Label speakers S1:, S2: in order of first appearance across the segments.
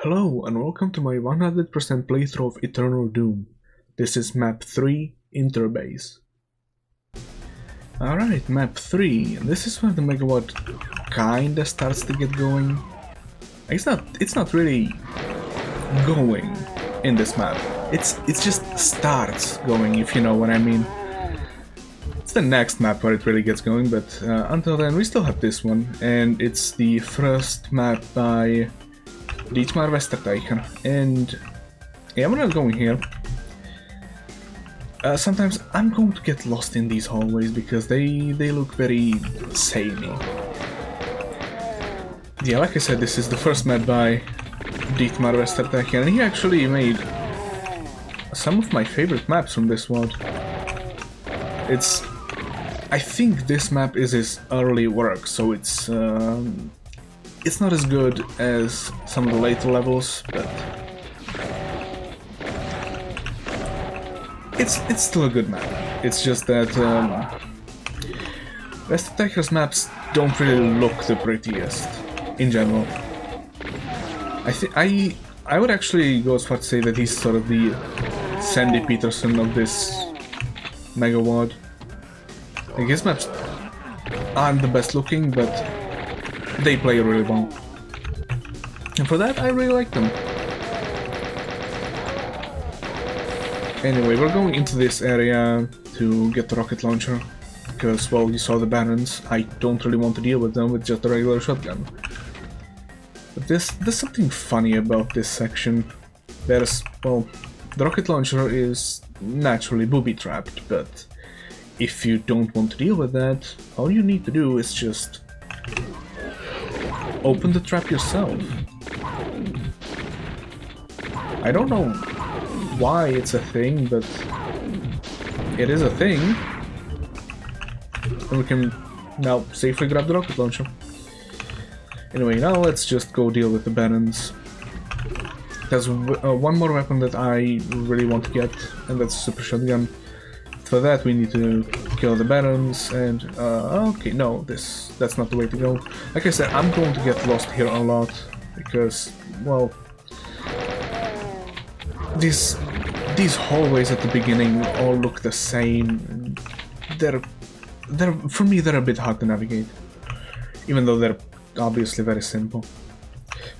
S1: Hello and welcome to my 100% playthrough of Eternal Doom. This is map 3, Interbase. Alright, map 3. This is where the megawatt kinda starts to get going. It's not really going in this map. It's just starts going, if you know what I mean. It's the next map where it really gets going, but until then we still have this one, and it's the first map by Westerteicher, and yeah, we're not going here. Sometimes I'm going to get lost in these hallways because they look very samey. Yeah, like I said, this is the first map by Westerteicher, and he actually made some of my favorite maps from this world. I think this map is his early work, so it's not as good as some of the later levels, but it's still a good map. It's just that Westerteicher's maps don't really look the prettiest in general. I would actually go as far to say that he's sort of the Sandy Peterson of this mega ward. Like, his maps aren't the best looking, but they play really well. And for that, I really like them. Anyway, we're going into this area to get the rocket launcher, because, well, you saw the Barons. I don't really want to deal with them with just a regular shotgun. But there's something funny about this section. Well, the rocket launcher is naturally booby-trapped, but if you don't want to deal with that, all you need to do is just open the trap yourself. I don't know why it's a thing, but it is a thing. And we can now safely grab the rocket launcher. Anyway, now let's just go deal with the Barons. There's one more weapon that I really want to get, and that's a super shotgun. For that we need to kill the Barons, and okay, no, that's not the way to go. Like I said, I'm going to get lost here a lot, because, well, these hallways at the beginning all look the same. For me, they're a bit hard to navigate, even though they're obviously very simple.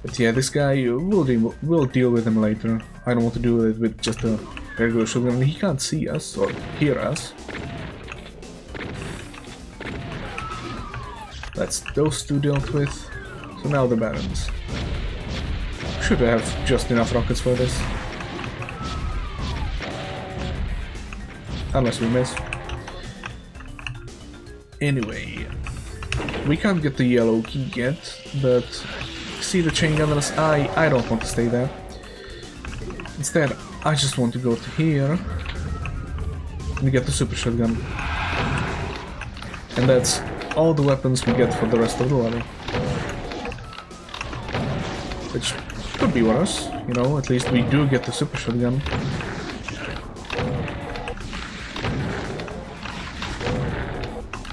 S1: But yeah, this guy, we'll deal with him later. I don't want to do it with just a regular shotgun. He can't see us or hear us. That's those two dealt with. So now the Barons. Should have just enough rockets for this. Unless we miss. Anyway, we can't get the yellow key yet, but see the chain gunners? I don't want to stay there. Instead, I just want to go to here and get the super shotgun. And that's all the weapons we get for the rest of the level. Which could be worse, you know, at least we do get the super shotgun.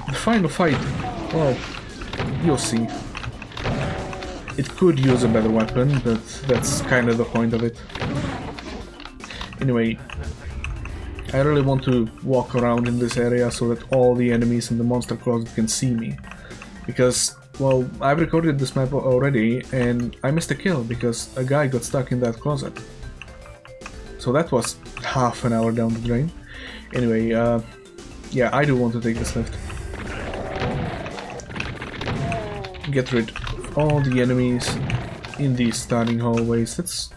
S1: The final fight, well, you'll see. It could use a better weapon, but that's kind of the point of it. Anyway, I really want to walk around in this area so that all the enemies in the monster closet can see me. Because, well, I've recorded this map already and I missed a kill because a guy got stuck in that closet. So that was half an hour down the drain. Anyway, yeah, I do want to take this lift. Get rid of all the enemies in these starting hallways. That's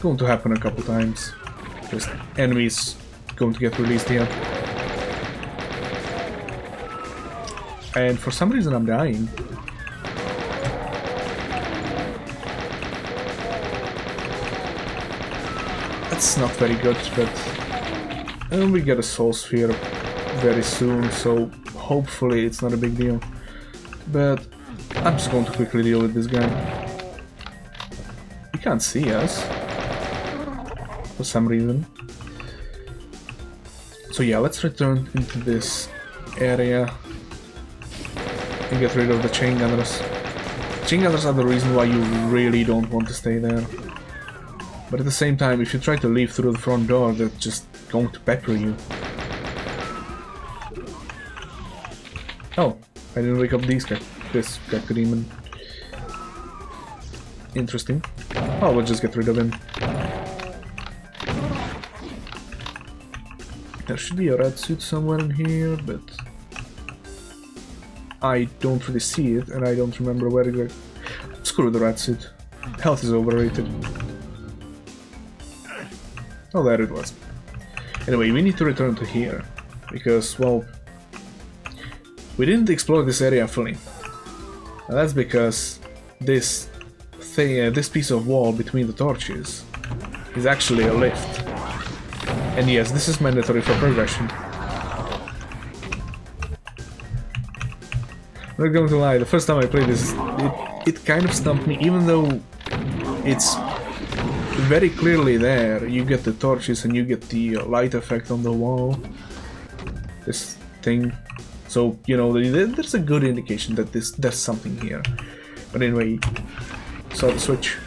S1: going to happen a couple times. Just enemies going to get released here. And for some reason I'm dying. That's not very good, but we get a soul sphere very soon, so hopefully it's not a big deal. But I'm just going to quickly deal with this guy. He can't see us for some reason. So yeah, let's return into this area and get rid of the chain gunners. Chain gunners are the reason why you really don't want to stay there. But at the same time, if you try to leave through the front door, they're just going to pepper you. Oh, I didn't wake up this Gecko demon. Interesting. Oh, we'll just get rid of him. There should be a red suit somewhere in here, but I don't really see it, and I don't remember where exactly. Screw the red suit. Health is overrated. Oh, there it was. Anyway, we need to return to here, because, well, we didn't explore this area fully. And that's because this thing, this piece of wall between the torches is actually a lift. And yes, this is mandatory for progression. I'm not going to lie, the first time I played this, it kind of stumped me, even though it's very clearly there. You get the torches and you get the light effect on the wall. This thing. So, you know, there's a good indication that there's something here. But anyway, saw the switch.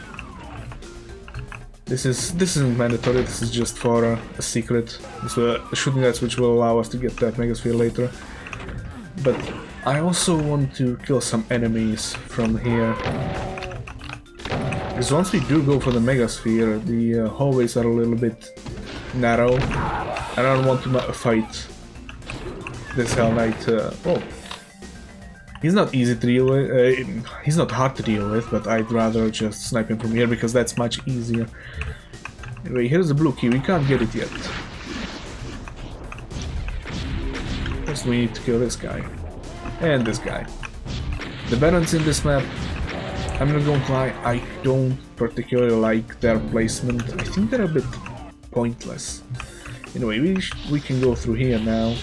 S1: This isn't mandatory, this is just for a secret. So shooting that switch will allow us to get that megasphere later. But I also want to kill some enemies from here. Because once we do go for the megasphere, the hallways are a little bit narrow. I don't want to fight this Hell Knight. Oh, he's not easy to deal with. He's not hard to deal with, but I'd rather just snipe him from here because that's much easier. Anyway, here's the blue key. We can't get it yet. First, we need to kill this guy and this guy. The barons in this map, I'm not going to lie, I don't particularly like their placement. I think they're a bit pointless. Anyway, we can go through here now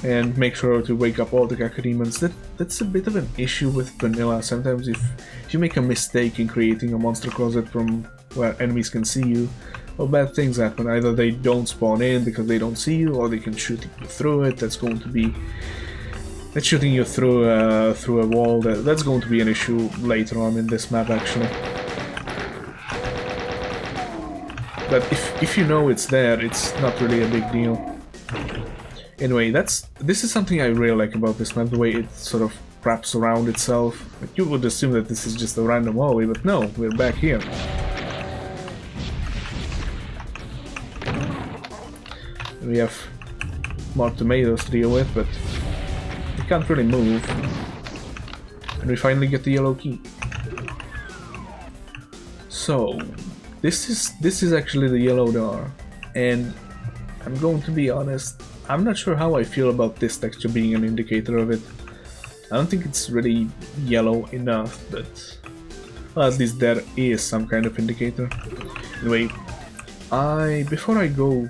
S1: and make sure to wake up all the Gecko demons. That's a bit of an issue with vanilla. Sometimes if you make a mistake in creating a monster closet from where enemies can see you, well, bad things happen. Either they don't spawn in because they don't see you, or they can shoot you through it. That's shooting you through a wall. That's going to be an issue later on in this map, actually. But if you know it's there, it's not really a big deal. Anyway, this is something I really like about this map, the way it sort of wraps around itself. Like, you would assume that this is just a random hallway, but no, we're back here. We have more tomatoes to deal with, but we can't really move. And we finally get the yellow key. So, this is actually the yellow door, and I'm going to be honest, I'm not sure how I feel about this texture being an indicator of it. I don't think it's really yellow enough, but well, at least there is some kind of indicator. Anyway, before I go...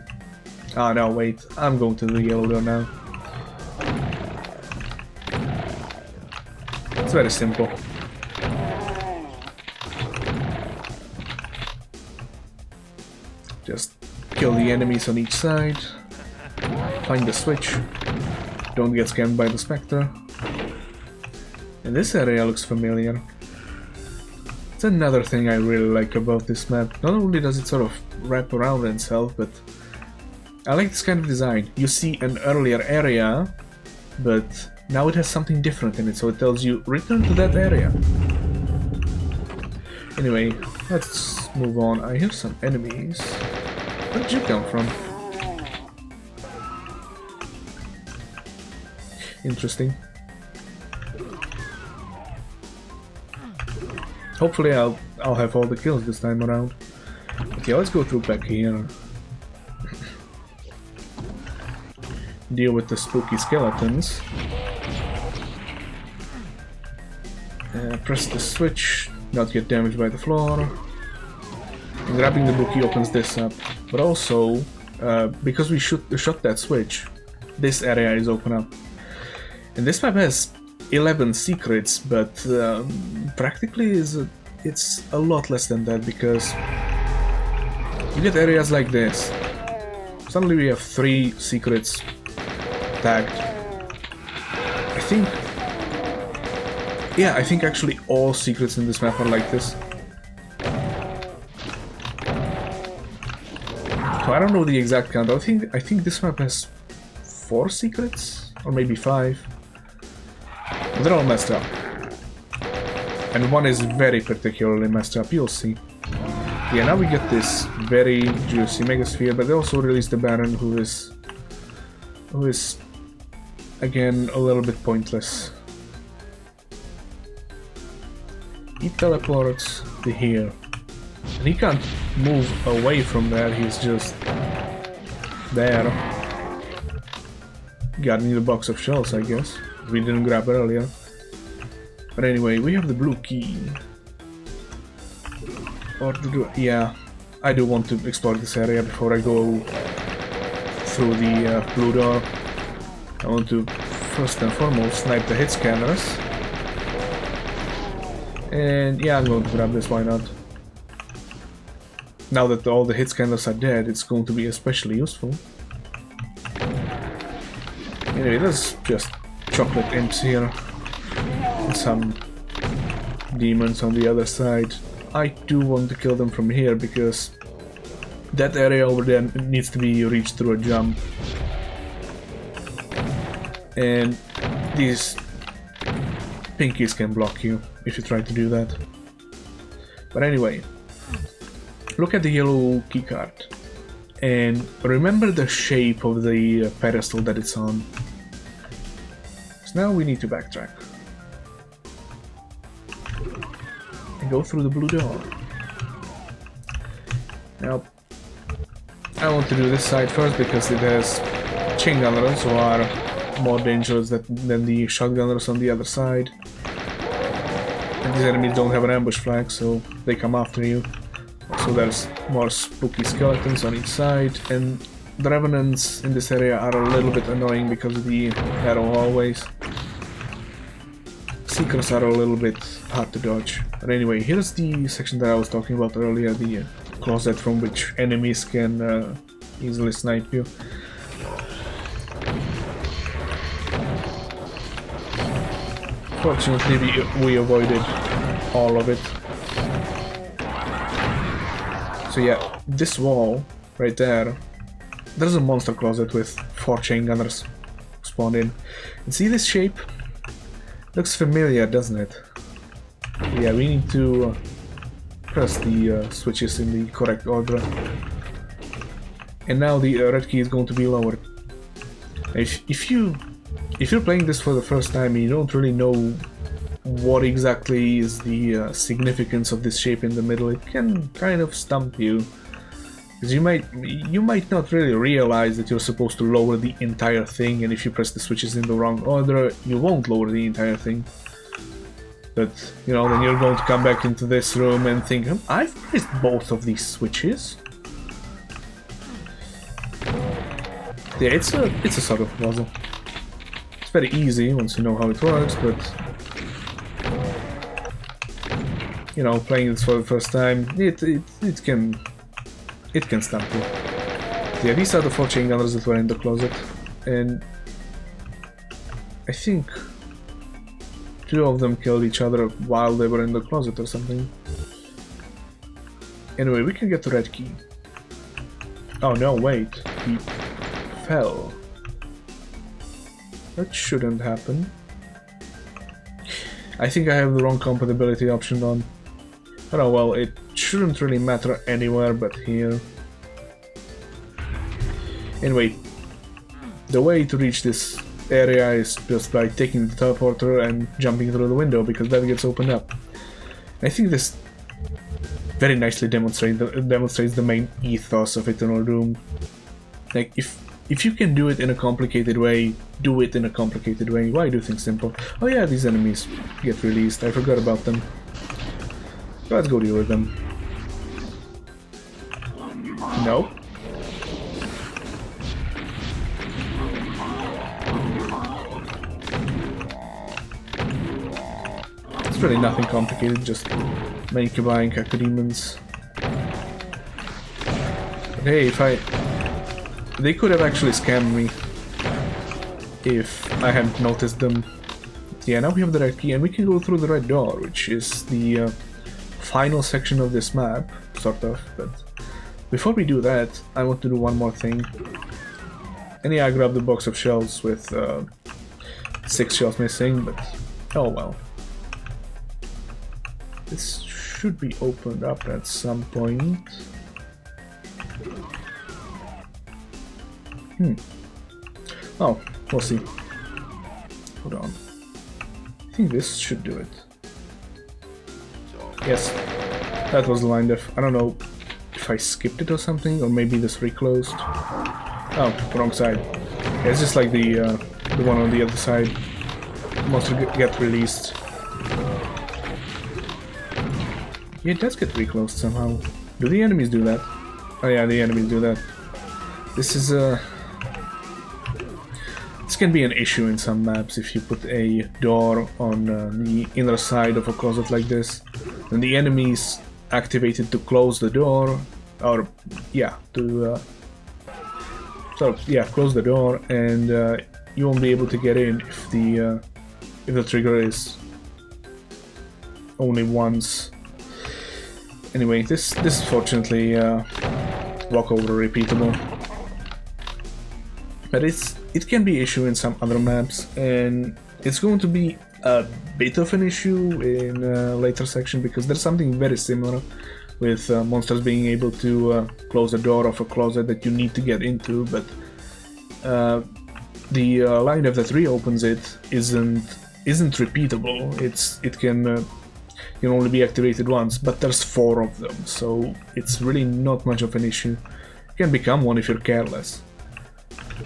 S1: Ah, no, wait, I'm going to the yellow door now. It's very simple. Just kill the enemies on each side. Find the switch, don't get scammed by the Spectre. And this area looks familiar. It's another thing I really like about this map. Not only does it sort of wrap around itself, but I like this kind of design. You see an earlier area, but now it has something different in it, so it tells you, return to that area. Anyway, let's move on. I hear some enemies. Where did you come from? Interesting. Hopefully I'll have all the kills this time around. But yeah, let's go through back here. Deal with the spooky skeletons. Press the switch, not get damaged by the floor. And grabbing the book key opens this up. But also, because we shot that switch, this area is open up. And this map has 11 secrets, but practically it's a lot less than that, because you get areas like this. Suddenly we have 3 secrets tagged. I think actually all secrets in this map are like this. So I don't know the exact count. I think this map has 4 secrets, or maybe 5. They're all messed up. And one is very particularly messed up, you'll see. Yeah, now we get this very juicy Megasphere, but they also released the Baron, who is again a little bit pointless. He teleports to here. And he can't move away from there, he's just there. Got me the box of shells, I guess. We didn't grab earlier. But anyway, we have the blue key. Or yeah, I do want to explore this area before I go through the blue door. I want to first and foremost snipe the hit scanners. And yeah, I'm going to grab this, why not? Now that all the hit scanners are dead, it's going to be especially useful. Anyway, there's just chocolate imps here. And some demons on the other side. I do want to kill them from here because that area over there needs to be reached through a jump. And these pinkies can block you if you try to do that. But anyway, look at the yellow keycard and remember the shape of the pedestal that it's on. So now we need to backtrack. And go through the blue door. Now, I want to do this side first because it has chain gunners who are more dangerous than the shotgunners on the other side. And these enemies don't have an ambush flag, so they come after you. Also, there's more spooky skeletons on each side, and the revenants in this area are a little bit annoying because of the narrow hallways. Seekers are a little bit hard to dodge. But anyway, here's the section that I was talking about earlier, the closet from which enemies can easily snipe you. Fortunately, we avoided all of it. So yeah, this wall right there, there's a monster closet with 4 chain gunners spawned in. And see this shape? Looks familiar, doesn't it? Yeah, we need to press the switches in the correct order. And now the red key is going to be lowered. If you're playing this for the first time and you don't really know what exactly is the significance of this shape in the middle, it can kind of stump you. Because you might not really realize that you're supposed to lower the entire thing, and if you press the switches in the wrong order, you won't lower the entire thing. But, you know, then you're going to come back into this room and think, I've pressed both of these switches. Yeah, it's a sort of puzzle. It's very easy once you know how it works, but you know, playing this for the first time, it can stump you. Yeah, these are the 4 chain gunners that were in the closet, and I think 2 of them killed each other while they were in the closet or something. Anyway, we can get the red key. Oh no, wait, he fell. That shouldn't happen. I think I have the wrong compatibility option on. Oh well, it shouldn't really matter anywhere but here. Anyway, the way to reach this area is just by taking the teleporter and jumping through the window, because that gets opened up. I think this very nicely demonstrates the main ethos of Eternal Doom. Like, if you can do it in a complicated way, do it in a complicated way. Why do things simple? Oh yeah, these enemies get released. I forgot about them. Let's go deal with them. No. It's really nothing complicated, just Mancubi and Cacodemons. But hey, they could have actually scammed me if I hadn't noticed them. Yeah, now we have the red key and we can go through the red door, which is the final section of this map, sort of, but before we do that, I want to do one more thing. And yeah, I grabbed the box of shells with 6 shells missing, but oh well. This should be opened up at some point. Oh, we'll see. Hold on. I think this should do it. Yes, that was the line def. I don't know if I skipped it or something, or maybe this reclosed. Oh, wrong side. Yeah, it's just like the one on the other side. Monster get released. Yeah, it does get reclosed somehow. Do the enemies do that? Oh yeah, the enemies do that. This is this can be an issue in some maps if you put a door on the inner side of a closet like this. Then the enemies activated to close the door, or yeah, to close the door, and you won't be able to get in if the trigger is only once. Anyway, this is fortunately walkover repeatable, but it can be an issue in some other maps, and it's going to be a bit of an issue in a later section because there's something very similar with monsters being able to close the door of a closet that you need to get into, but the line that reopens it isn't repeatable. It can only be activated once, but there's 4 of them, so it's really not much of an issue. It can become one if you're careless.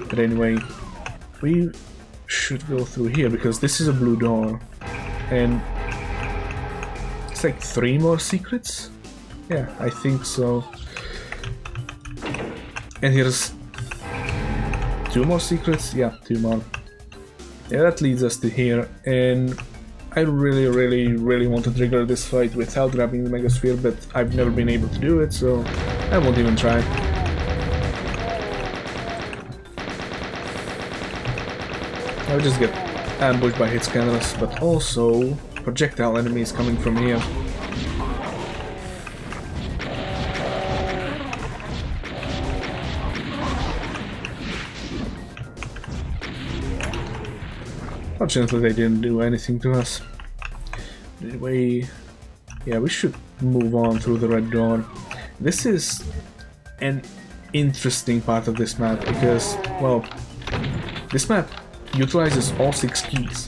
S1: But anyway, we should go through here because this is a blue door, and it's like 3 more secrets. Yeah, I think so. And here's 2 more secrets. Yeah, 2 more. Yeah, that leads us to here, and I really want to trigger this fight without grabbing the Megasphere, but I've never been able to do it, so I won't even try. I'll just get ambushed by hit scanners, but also projectile enemies coming from here. Fortunately, they didn't do anything to us. Anyway, yeah, we should move on through the red door. This is an interesting part of this map because, well, this map utilizes all 6 keys.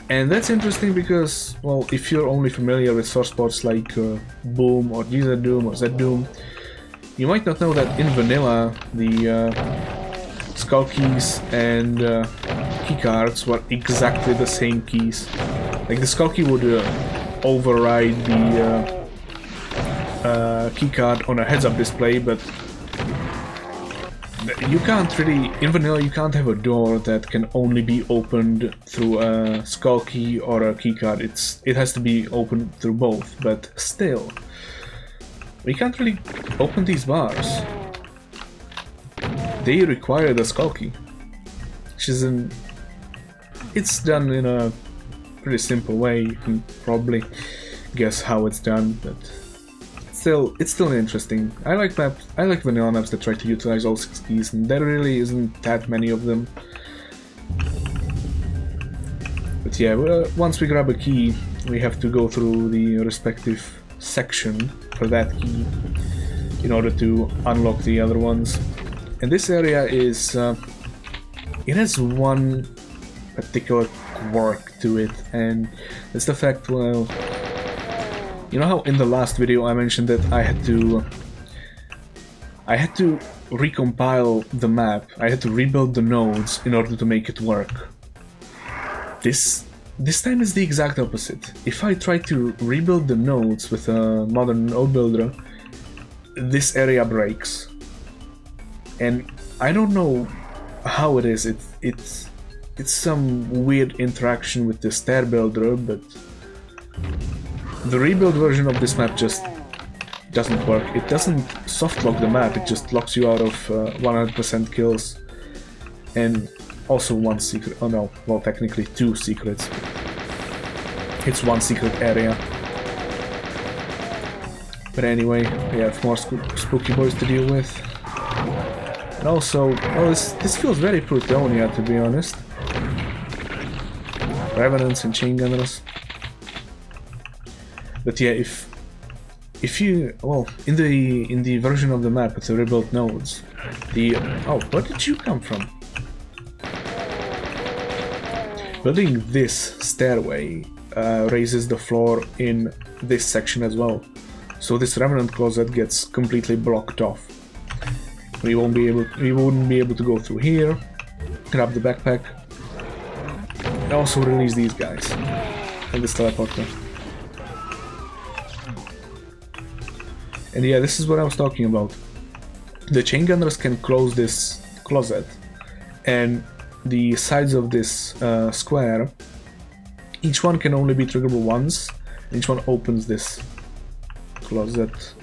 S1: And that's interesting because, well, if you're only familiar with source ports like Boom or GZ Doom or Z Doom, you might not know that in vanilla the skull keys and keycards were exactly the same keys. Like the skull key would override the keycard on a heads-up display, but you can't really, in vanilla you can't have a door that can only be opened through a skull key or a keycard. It has to be opened through both, but still, we can't really open these bars. They require the skull key, which is it's done in a pretty simple way. You can probably guess how it's done, but it's still interesting. I like vanilla maps that try to utilize all 6 keys, and there really isn't that many of them. But yeah, once we grab a key, we have to go through the respective section for that key in order to unlock the other ones. And this area is it has one particular quirk to it, and it's the fact, well, you know how in the last video I mentioned that I had to recompile the map, I had to rebuild the nodes in order to make it work. This time is the exact opposite. If I try to rebuild the nodes with a modern node builder, this area breaks. And I don't know how it is. It's some weird interaction with the stair builder, but the rebuild version of this map just doesn't work. It doesn't soft lock the map, it just locks you out of 100% kills. And also 1 secret, oh no, well technically 2 secrets. It's 1 secret area. But anyway, we have more spooky boys to deal with. And also, well, this feels very Plutonia, to be honest. Revenants and chain gunners. But yeah, if you, well, in the version of the map with the rebuilt nodes, oh, where did you come from? Building this stairway raises the floor in this section as well, so this revenant closet gets completely blocked off. We wouldn't be able to go through here, grab the backpack, and also release these guys and this teleporter. And yeah, this is what I was talking about. The chain gunners can close this closet, and the sides of this square, each one can only be triggerable once. Each one opens this closet.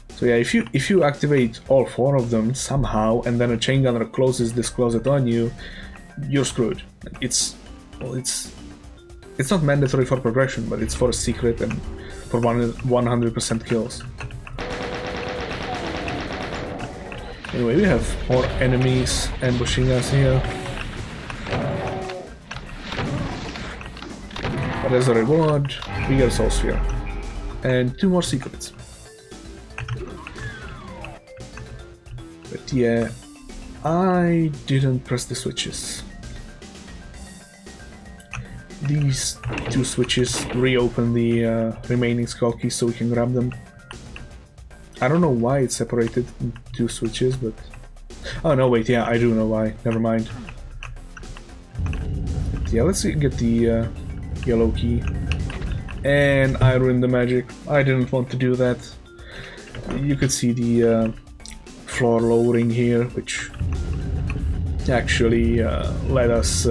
S1: So yeah, if you activate all 4 of them somehow, and then a chain gunner closes this closet on you, you're screwed. It's not mandatory for progression, but it's for a secret and for 100% kills. Anyway, we have more enemies ambushing us here. But as a reward, we get a soul sphere. And 2 more secrets. But yeah, I didn't press the switches. These 2 switches reopen the remaining skull keys so we can grab them. I don't know why it's separated in 2 switches, but... Oh no, wait, yeah, I do know why. Never mind. But yeah, let's get the yellow key. And I ruined the magic. I didn't want to do that. You could see the floor lowering here, which actually let us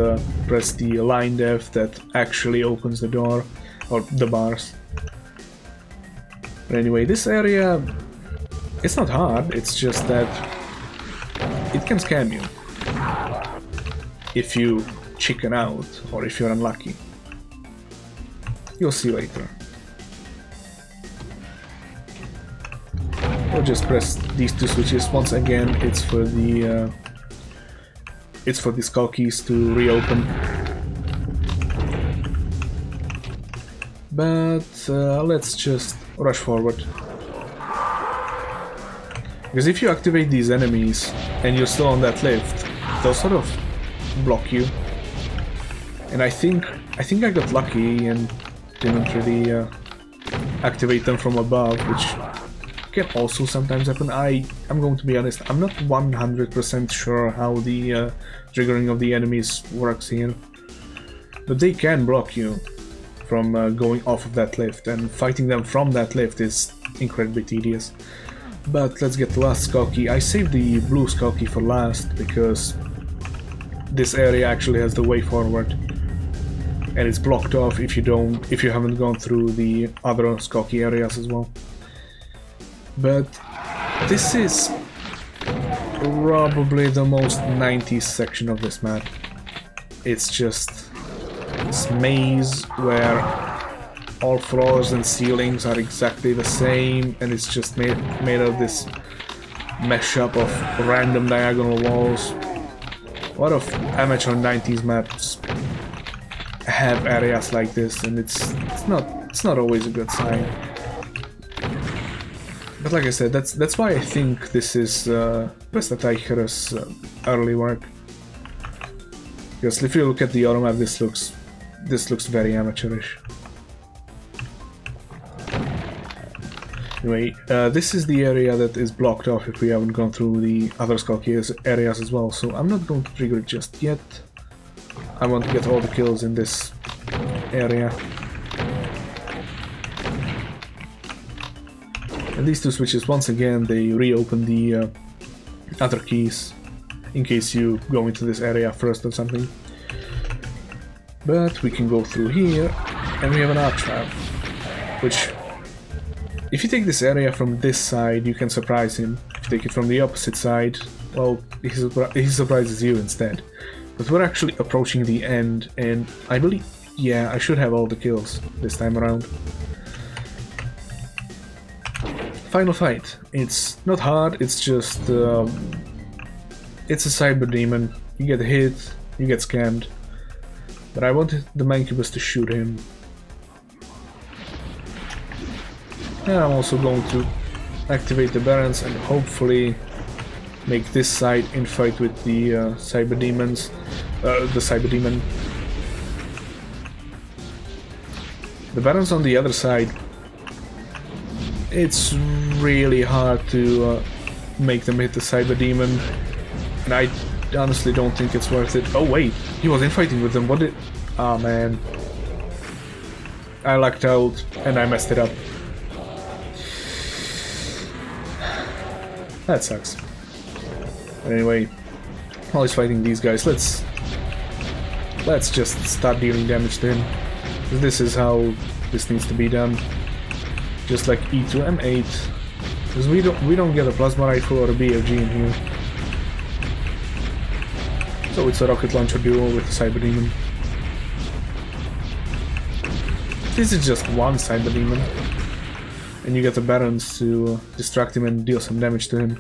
S1: press the line dev that actually opens the door, or the bars. But anyway, this area, it's not hard, it's just that it can scam you if you chicken out or if you're unlucky. You'll see later. We'll just press these 2 switches once again. It's for the skull keys to reopen. But let's just rush forward. Because if you activate these enemies and you're still on that lift, they'll sort of block you. And I think I got lucky and didn't really activate them from above, which can also sometimes happen. I'm going to be honest, I'm not 100% sure how the triggering of the enemies works here. But they can block you from going off of that lift, and fighting them from that lift is incredibly tedious. But let's get the last skull key. I saved the blue skull key for last because this area actually has the way forward, and it's blocked off if you haven't gone through the other skull key areas as well. But this is probably the most 90s section of this map. It's just this maze where all floors and ceilings are exactly the same, and it's just made of this mashup of random diagonal walls. A lot of amateur 90s maps have areas like this, and it's not always a good sign. But like I said, that's why I think this is Presta Teicher's early work. Because if you look at the auto map, this looks very amateurish. Anyway, this is the area that is blocked off if we haven't gone through the other skull key areas as well, so I'm not going to trigger it just yet. I want to get all the kills in this area. And these 2 switches, once again, they reopen the other keys in case you go into this area first or something. But we can go through here, and we have an arch trap, which, if you take this area from this side, you can surprise him. If you take it from the opposite side, well, he surprises you instead. But we're actually approaching the end, and I believe, yeah, I should have all the kills this time around. final fight. It's not hard, it's just... it's a cyber demon. You get hit, you get scammed. But I wanted the Mancubus to shoot him. And I'm also going to activate the Barons and hopefully make this side infight with the cyber demons. The cyber demon. The Barons on the other side. It's really hard to make them hit the cyber demon. And I honestly don't think it's worth it. Oh wait, he was infighting with them. What did... Oh man. I lucked out and I messed it up. That sucks. But anyway, while he's fighting these guys, let's just start dealing damage to him. This is how this needs to be done. Just like E to M8. Because we don't get a plasma rifle or a BFG in here. So it's a rocket launcher duo with a cyber demon. This is just one cyber demon. And you get the Barons to distract him and deal some damage to him.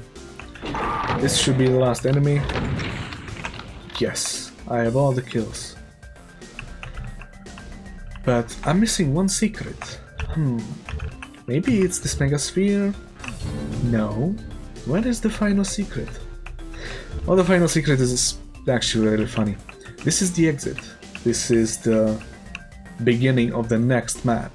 S1: This should be the last enemy. Yes, I have all the kills. But I'm missing one secret. Maybe it's this Mega Sphere? No. What is the final secret? Well, the final secret is actually really funny. This is the exit. This is the beginning of the next map.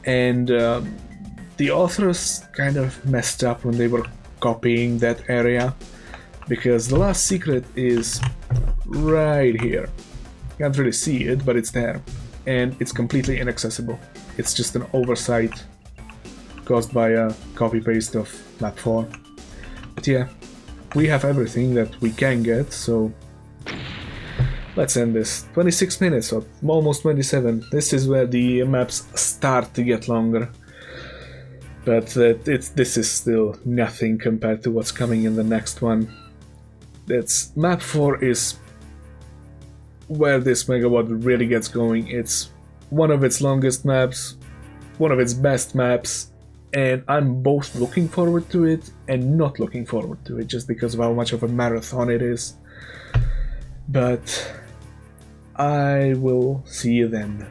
S1: And the authors kind of messed up when they were copying that area, because the last secret is right here. You can't really see it, but it's there. And it's completely inaccessible. It's just an oversight caused by a copy-paste of map 4. But yeah, we have everything that we can get, so let's end this. 26 minutes, or almost 27. This is where the maps start to get longer. But this is still nothing compared to what's coming in the next one. Map 4 is where this megawatt really gets going. It's one of its longest maps, one of its best maps, and I'm both looking forward to it and not looking forward to it, just because of how much of a marathon it is. But I will see you then.